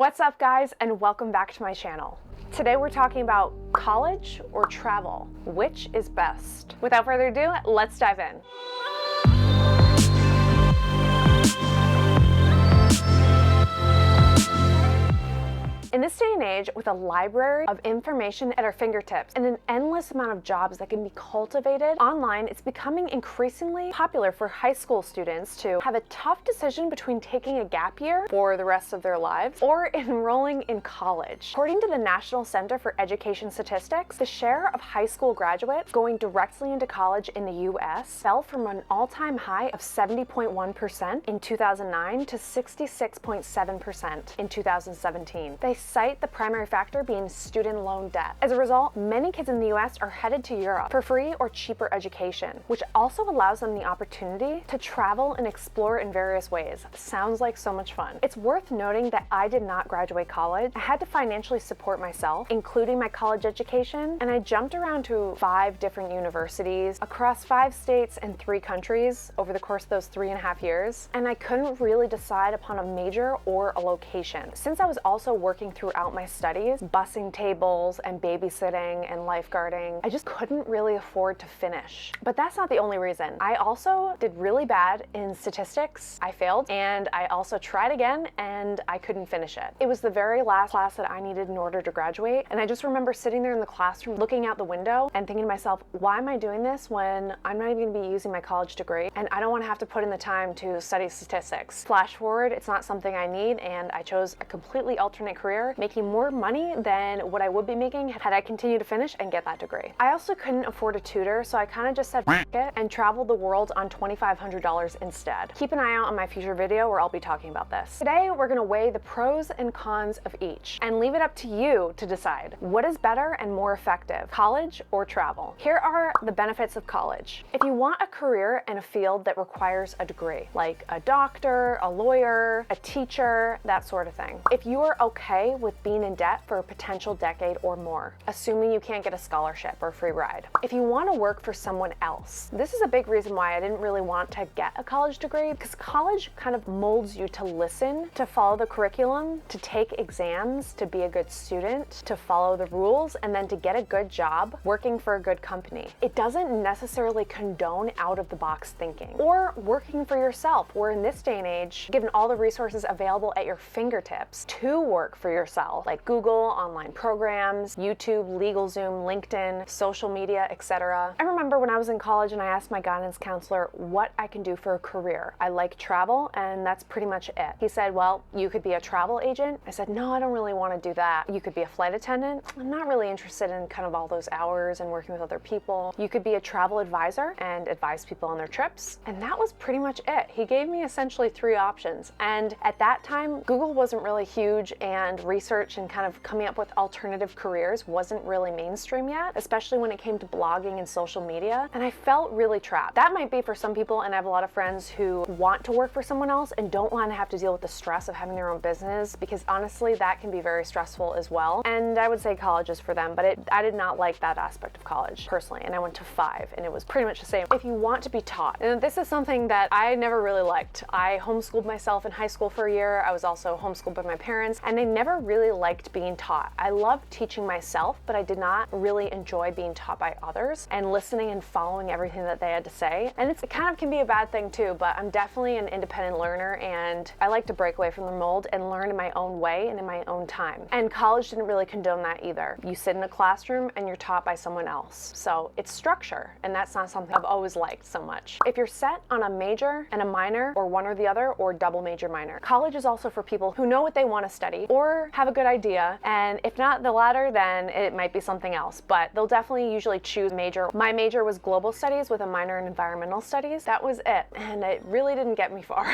What's up, guys, and welcome back to my channel. Today we're talking about college or travel. Which is best? Without further ado, let's dive in. In this day and age, with a library of information at our fingertips and an endless amount of jobs that can be cultivated online, it's becoming increasingly popular for high school students to have a tough decision between taking a gap year for the rest of their lives or enrolling in college. According to the National Center for Education Statistics, the share of high school graduates going directly into college in the US fell from an all-time high of 70.1% in 2009 to 66.7% in 2017. They cite the primary factor being student loan debt. As a result, many kids in the US are headed to Europe for free or cheaper education, which also allows them the opportunity to travel and explore in various ways. Sounds like so much fun. It's worth noting that I did not graduate college. I had to financially support myself, including my college education, and I jumped around to 5 different universities across 5 states and 3 countries over the course of those 3.5 years, and I couldn't really decide upon a major or a location. Since I was also working throughout my studies, bussing tables and babysitting and lifeguarding, I just couldn't really afford to finish. But that's not the only reason. I also did really bad in statistics. I failed, and I also tried again and I couldn't finish it. It was the very last class that I needed in order to graduate, and I just remember sitting there in the classroom looking out the window and thinking to myself, why am I doing this when I'm not even gonna be using my college degree and I don't want to have to put in the time to study statistics. Flash forward, it's not something I need, and I chose a completely alternate career, making more money than what I would be making had I continued to finish and get that degree. I also couldn't afford a tutor, so I kind of just said F it and traveled the world on $2,500 instead. Keep an eye out on my future video where I'll be talking about this. Today, we're gonna weigh the pros and cons of each and leave it up to you to decide what is better and more effective, college or travel. Here are the benefits of college. If you want a career in a field that requires a degree, like a doctor, a lawyer, a teacher, that sort of thing. If you are okay with being in debt for a potential decade or more, assuming you can't get a scholarship or a free ride. If you want to work for someone else, this is a big reason why I didn't really want to get a college degree, because college kind of molds you to listen, to follow the curriculum, to take exams, to be a good student, to follow the rules, and then to get a good job working for a good company. It doesn't necessarily condone out-of-the-box thinking or working for yourself, where in this day and age, given all the resources available at your fingertips to work for yourself, like Google, online programs, YouTube, LegalZoom, LinkedIn, social media, etc. I remember when I was in college and I asked my guidance counselor what I can do for a career. I like travel, and that's pretty much it. He said, well, you could be a travel agent. I said, no, I don't really want to do that. You could be a flight attendant. I'm not really interested in kind of all those hours and working with other people. You could be a travel advisor and advise people on their trips. And that was pretty much it. He gave me essentially 3 options. And at that time, Google wasn't really huge, and research and kind of coming up with alternative careers wasn't really mainstream yet, especially when it came to blogging and social media, and I felt really trapped. That might be for some people, and I have a lot of friends who want to work for someone else and don't want to have to deal with the stress of having their own business, because honestly, that can be very stressful as well, and I would say college is for them, but I did not like that aspect of college personally, and I went to 5, and it was pretty much the same. If you want to be taught, and this is something that I never really liked. I homeschooled myself in high school for a year. I was also homeschooled by my parents, and I never really liked being taught. I loved teaching myself, but I did not really enjoy being taught by others and listening and following everything that they had to say. And it kind of can be a bad thing too, but I'm definitely an independent learner, and I like to break away from the mold and learn in my own way and in my own time. And college didn't really condone that either. You sit in a classroom and you're taught by someone else. So it's structure, and that's not something I've always liked so much. If you're set on a major and a minor, or one or the other, or double major minor, college is also for people who know what they want to study or have a good idea, and if not the latter, then it might be something else, but they'll definitely usually choose major. My major was global studies with a minor in environmental studies. That was it, and it really didn't get me far.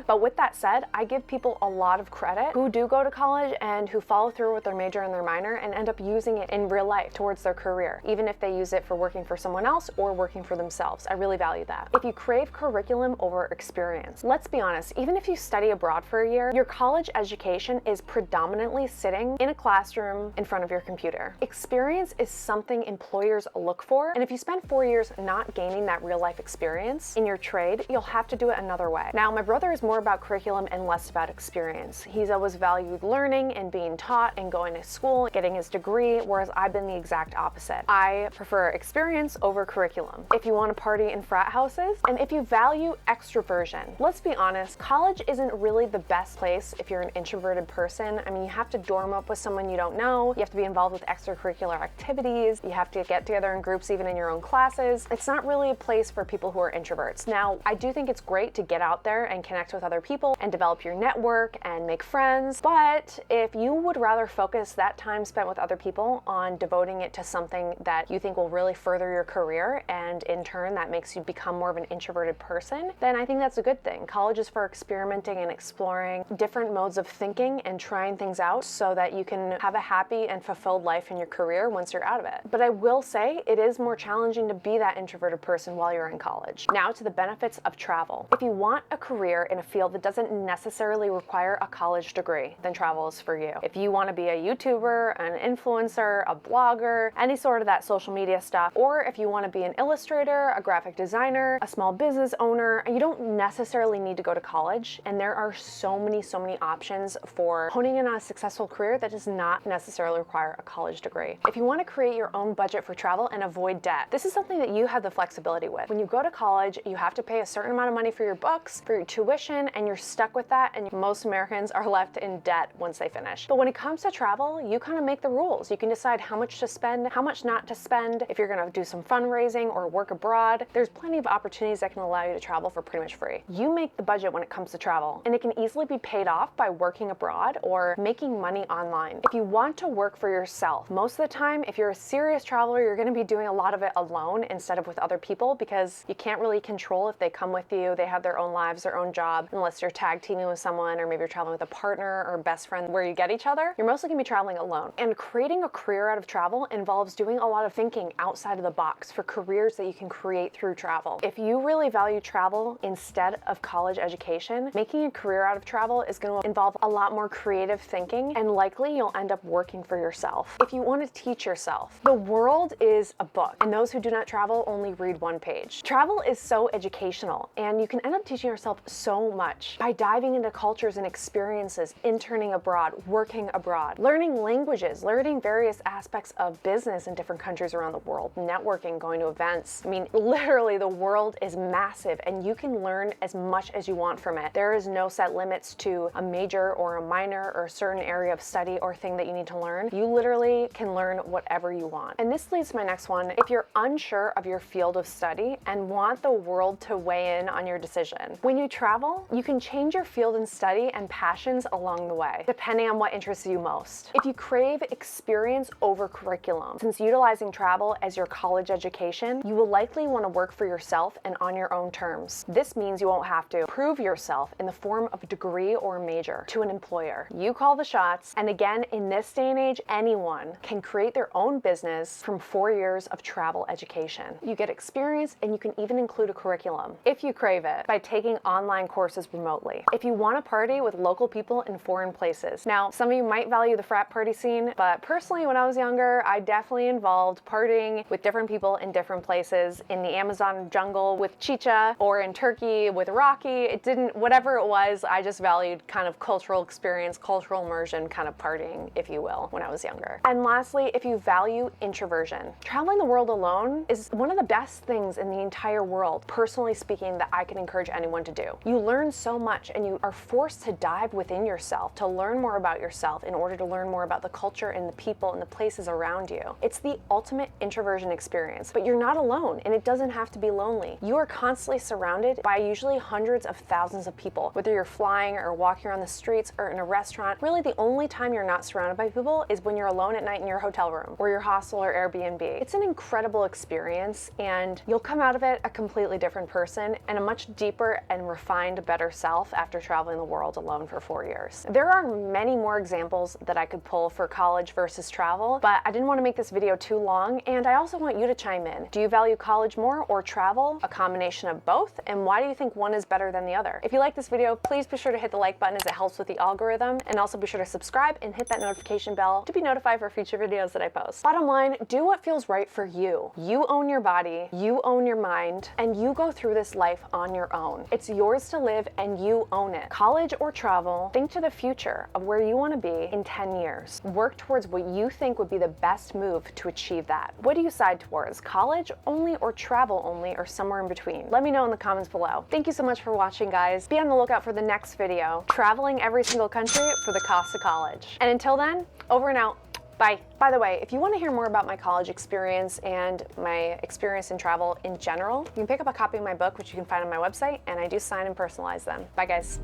But with that said, I give people a lot of credit who do go to college and who follow through with their major and their minor and end up using it in real life towards their career, even if they use it for working for someone else or working for themselves. I really value that. If you crave curriculum over experience, let's be honest, even if you study abroad for a year, your college education is predominantly currently sitting in a classroom in front of your computer. Experience is something employers look for, and if you spend 4 years not gaining that real life experience in your trade, you'll have to do it another way. Now, my brother is more about curriculum and less about experience. He's always valued learning and being taught and going to school, getting his degree, whereas I've been the exact opposite. I prefer experience over curriculum. If you want to party in frat houses, and if you value extraversion, let's be honest, college isn't really the best place if you're an introverted person. I mean, you have to dorm up with someone you don't know, you have to be involved with extracurricular activities, you have to get together in groups even in your own classes. It's not really a place for people who are introverts. Now, I do think it's great to get out there and connect with other people and develop your network and make friends, but if you would rather focus that time spent with other people on devoting it to something that you think will really further your career, and in turn that makes you become more of an introverted person, then I think that's a good thing. College is for experimenting and exploring different modes of thinking and trying things out so that you can have a happy and fulfilled life in your career once you're out of it. But I will say it is more challenging to be that introverted person while you're in college. Now to the benefits of travel. If you want a career in a field that doesn't necessarily require a college degree, then travel is for you. If you want to be a YouTuber, an influencer, a blogger, any sort of that social media stuff, or if you want to be an illustrator, a graphic designer, a small business owner, you don't necessarily need to go to college, and there are so many options for honing in on a successful career that does not necessarily require a college degree. If you want to create your own budget for travel and avoid debt, this is something that you have the flexibility with. When you go to college, you have to pay a certain amount of money for your books, for your tuition, and you're stuck with that, and most Americans are left in debt once they finish. But when it comes to travel, you kind of make the rules. You can decide how much to spend, how much not to spend. If you're going to do some fundraising or work abroad, there's plenty of opportunities that can allow you to travel for pretty much free. You make the budget when it comes to travel, and it can easily be paid off by working abroad or making money online. If you want to work for yourself, most of the time, if you're a serious traveler, you're going to be doing a lot of it alone instead of with other people, because you can't really control if they come with you. They have their own lives, their own job, unless you're tag teaming with someone, or maybe you're traveling with a partner or best friend where you get each other. You're mostly going to be traveling alone. And creating a career out of travel involves doing a lot of thinking outside of the box for careers that you can create through travel. If you really value travel instead of college education, making a career out of travel is going to involve a lot more creative thinking, and likely you'll end up working for yourself. If you want to teach yourself, the world is a book, and those who do not travel only read one page. Travel is so educational, and you can end up teaching yourself so much by diving into cultures and experiences, interning abroad, working abroad, learning languages, learning various aspects of business in different countries around the world, networking, going to events. I mean, literally the world is massive, and you can learn as much as you want from it. There is no set limits to a major or a minor or a certain area of study or thing that you need to learn. You literally can learn whatever you want. And this leads to my next one. If you're unsure of your field of study and want the world to weigh in on your decision, when you travel, you can change your field and study and passions along the way, depending on what interests you most. If you crave experience over curriculum, since utilizing travel as your college education, you will likely want to work for yourself and on your own terms. This means you won't have to prove yourself in the form of a degree or major to an employer. You call the shots, and again, in this day and age, anyone can create their own business from 4 years of travel education. You get experience, and you can even include a curriculum, if you crave it, by taking online courses remotely. If you want to party with local people in foreign places. Now, some of you might value the frat party scene, but personally, when I was younger, I definitely involved partying with different people in different places, in the Amazon jungle with Chicha, or in Turkey with Rocky. It didn't, whatever it was, I just valued kind of cultural experience, cultural immersion, kind of partying, if you will, when I was younger. And lastly, if you value introversion, traveling the world alone is one of the best things in the entire world, personally speaking, that I can encourage anyone to do. You learn so much, and you are forced to dive within yourself to learn more about yourself in order to learn more about the culture and the people and the places around you. It's the ultimate introversion experience, but you're not alone, and it doesn't have to be lonely. You are constantly surrounded by usually hundreds of thousands of people, whether you're flying or walking around the streets or in a restaurant. Really, the only time you're not surrounded by people is when you're alone at night in your hotel room or your hostel or Airbnb. It's an incredible experience, and you'll come out of it a completely different person and a much deeper and refined, better self after traveling the world alone for 4 years. There are many more examples that I could pull for college versus travel, but I didn't want to make this video too long, and I also want you to chime in. Do you value college more or travel? A combination of both? And why do you think one is better than the other? If you like this video, please be sure to hit the like button as it helps with the algorithm, and also be sure to to subscribe and hit that notification bell to be notified for future videos that I post. Bottom line, do what feels right for you. You own your body, you own your mind, and you go through this life on your own. It's yours to live and you own it. College or travel, think to the future of where you want to be in 10 years. Work towards what you think would be the best move to achieve that. What do you side towards? College only or travel only, or somewhere in between? Let me know in the comments below. Thank you so much for watching, guys. Be on the lookout for the next video, traveling every single country for the cost of college. And until then, over and out. Bye. By the way, if you want to hear more about my college experience and my experience in travel in general, you can pick up a copy of my book, which you can find on my website, and I do sign and personalize them. Bye, guys.